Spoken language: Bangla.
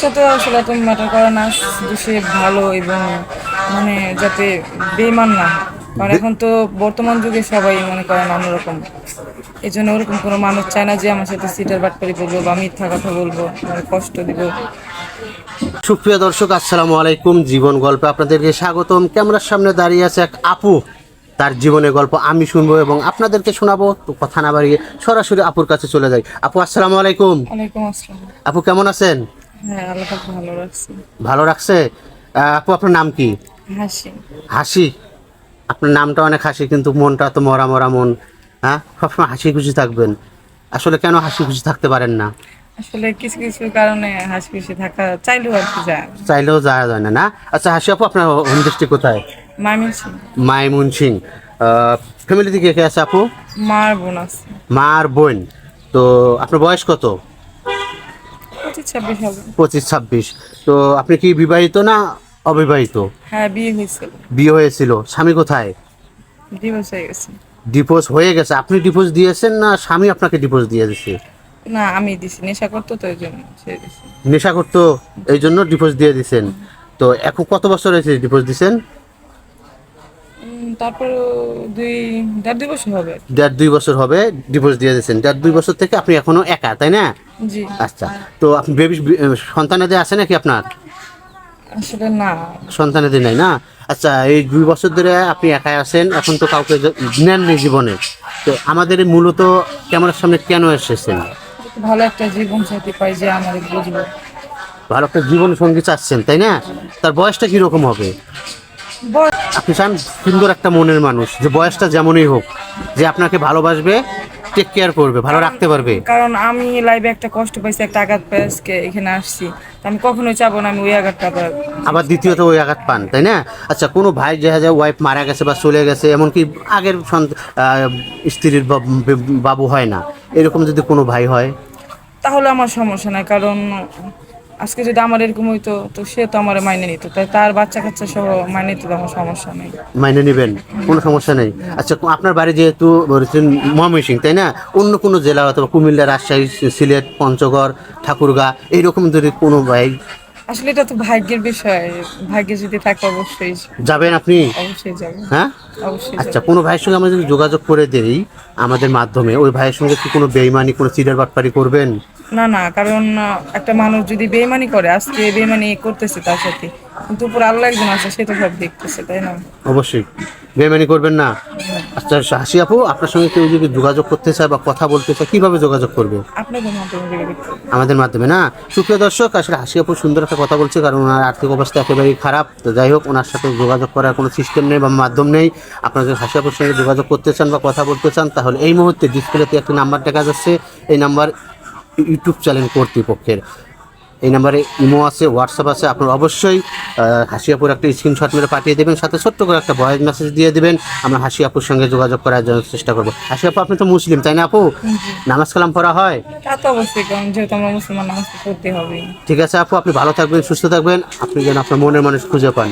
পয়সা তো আসলে এত ম্যাটার করে না, যে সে ভালো এবং মানে যাতে বেইমান না হয়। কারণ এখন তো বর্তমান যুগে সবাই মনে করেন অন্যরকম। এই জন্য ওরকম কোনো মানুষ চায় না যে আমার সাথে সিটার বাটপারি বলবো বা মিথ্যা কথা বলবো, আমার কষ্ট দিব। সুপ্রিয় দর্শক, আসসালামু আলাইকুম। জীবন গল্পে আপনাদেরকে স্বাগতম। ক্যামেরার সামনে দাঁড়িয়ে আছে এক আপু, তার জীবনের গল্প আমি শুনবো এবং আপনাদেরকে শোনাবো। তো কথা না বাড়িয়ে সরাসরি আপুর কাছে চলে যাই। আপু, আসসালামু আলাইকুম। ওয়ালাইকুম আসসালাম। আপু, কেমন আছেন? হ্যাঁ, আল্লাহ পাক ভালো রাখছি। ভালো রাখছে? আপু, আপনার নাম কি? হাসি। হাসি? আপনার নামটা অনেক হাসি, কিন্তু মনটা তো মরা মরা মন। হ্যাঁ, সবসময় হাসি খুশি থাকবেন। আসলে কেন হাসি খুশি থাকতে পারেন না? আসলে কিছু কিছু কারণে হাসি খুশি থাকা চাইলেও আর কি যায় না। চাইলেও যাওয়া যায় না, না? আচ্ছা হাসি আপু, আপনার হোম ডিস্ট্রিক্ট কোথায়? মামিছি। মাইমনসিং। ফ্যামিলিতে কে কে আছে আপু? মার বোন আছে। মা আর বোন। তো আপনার বয়স কত? 25-26 হবে। 25-26। তো আপনি কি বিবাহিত না অবিবাহিত? হ্যাঁ, বিয়ে হয়েছিল। বিয়ে হয়েছিল। স্বামী কোথায়? ডিভোর্স হয়ে গেছে। ডিভোর্স হয়ে গেছে। আপনি ডিভোর্স দিয়েছেন না স্বামী আপনাকে ডিভোর্স দিয়ে দিয়েছে? না, আমি দিছি, নেশা করতো তো ওই জন্য ছেড়ে দিছি। নেশা করতো, এই জন্য ডিভোর্স দিয়ে দিয়েছেন। তো এখন কত বছর হয়েছে ডিভোর্স দিয়েছেন? তারপর 1.5-2 বছর হবে আর কি। 1.5-2 বছর হবে ডিভোর্স দিয়ে দিয়েছেন। 1.5-2 বছর থেকে আপনি এখনো একা, তাই না? জি। আচ্ছা। তো আপনি বেবি সন্তানাদি আছে নাকি আপনার? আসলে না। সন্তানাদি নাই, না? আচ্ছা, এই 2 বছর ধরে আপনি একাই আছেন, এখন তো কাউকে নেননি জীবনে। তো আমাদের এই মূলত ক্যামেরার সামনে কেন এসেছেন? ভালো একটা জীবন সাথী পাই যে আমাদের বুঝবো। ভালো একটা জীবন সঙ্গী চাচ্ছেন, তাই না? তার বয়সটা কিরকম হবে? বয়স আপনি চান সুন্দর একটা মনের মানুষ, যে বয়সটা যেমনই হোক, যে আপনাকে ভালোবাসবে, টেক কেয়ার করবে, ভালো রাখতে পারবে। কারণ আমি লাইফে একটা কষ্ট পাইছি, একটা আঘাত পেয়ে আজকে এখানে আসছি। তো আমি কখনোই চাবো না আমি ওই আঘাতটা আবার। আবার দ্বিতীয়ত ওই আঘাত পান, তাই না? আচ্ছা, কোনো ভাই যে ওয়াইফ মারা গেছে বা চলে গেছে, এমনকি আগের স্ত্রীর বাবু হয় না, এরকম যদি কোনো ভাই হয়? তাহলে আমার সমস্যা নাই, কারণ আজকে যদি আমার এরকম হইতো তো সে তো আমার মাইনে নিত, তাই তার বাচ্চা কাচ্চা সহ মাইনে নিতে তো আমার সমস্যা নেই। মাইনে নেবেন, কোনো সমস্যা নেই। আচ্ছা, আপনার বাড়ি যেহেতু বলেছেন ময়মনসিংহ, তাই না? অন্য কোনো জেলা অথবা কুমিল্লা, রাজশাহী, সিলেট, পঞ্চগড়, ঠাকুরগাঁ, এইরকম যদি কোনো ভাই? আসলে এটা তো ভাগ্যের বিষয়, ভাগ্যে যদি থাকে অবশ্যই যাবেন আপনি? অবশ্যই যাবো। হ্যাঁ। অবশ্যই আচ্ছা, যাবো। কোনো ভাইয়ের সঙ্গে আমরা যদি যোগাযোগ করে দেই আমাদের মাধ্যমে, ওই ভাইয়ের সঙ্গে কি কোনো বেইমানি, কোনো চিটার বাটপারি করবেন? না না, কারণ একটা মানুষ যদি বেইমানি করে, আজকে বেইমানি করতেছে তার সাথে, কিন্তু উপর আল্লাহ একজন আছে, সে তো সব দেখতেছে, তাই না? অবশ্যই বেইমানি করবেন না। আচ্ছা হাসি আপু, আপনার সঙ্গে কেউ যদি যোগাযোগ করতে চায় বা কথা বলতে চায়, কিভাবে যোগাযোগ করবে? আপনাদের মাধ্যমে যোগাযোগ করুন। আমাদের মাধ্যমে, না? সুপ্রিয় দর্শক, আসলে হাসি আপু সুন্দর একটা কথা বলছে, কারণ ওনার আর্থিক অবস্থা একেবারেই খারাপ। তো যাই হোক, ওনার সাথে যোগাযোগ করার কোনো সিস্টেম নেই বা মাধ্যম নেই। আপনারা যদি হাসি আপুর সঙ্গে যোগাযোগ করতে চান বা কথা বলতে চান, তাহলে এই মুহূর্তে ডিসপ্লেতে একটি নাম্বার দেখা যাচ্ছে। এই নাম্বার ইউটিউব চ্যানেল কর্তৃপক্ষের। এই নাম্বারে ইমো আছে, হোয়াটসঅ্যাপ আছে। আপনারা অবশ্যই হাসি আপুর একটা স্ক্রিনশট মেরে পাঠিয়ে দেবেন, সাথে ছোট্ট করে একটা ভয়েস মেসেজ দিয়ে দেবেন। আমরা হাসি আপুর সঙ্গে যোগাযোগ করার জন্য চেষ্টা করবো। হাসি আপু, আপনি তো মুসলিম, তাই না আপু? নামাজ কালাম পড়া হয়? তা তো অবশ্যই, কারণ যেহেতু আমরা মুসলমান, নামাজ তো পড়তে হবে। ঠিক আছে আপু, আপনি ভালো থাকবেন, সুস্থ থাকবেন, আপনি যেন আপনার মনের মানুষ খুঁজে পান।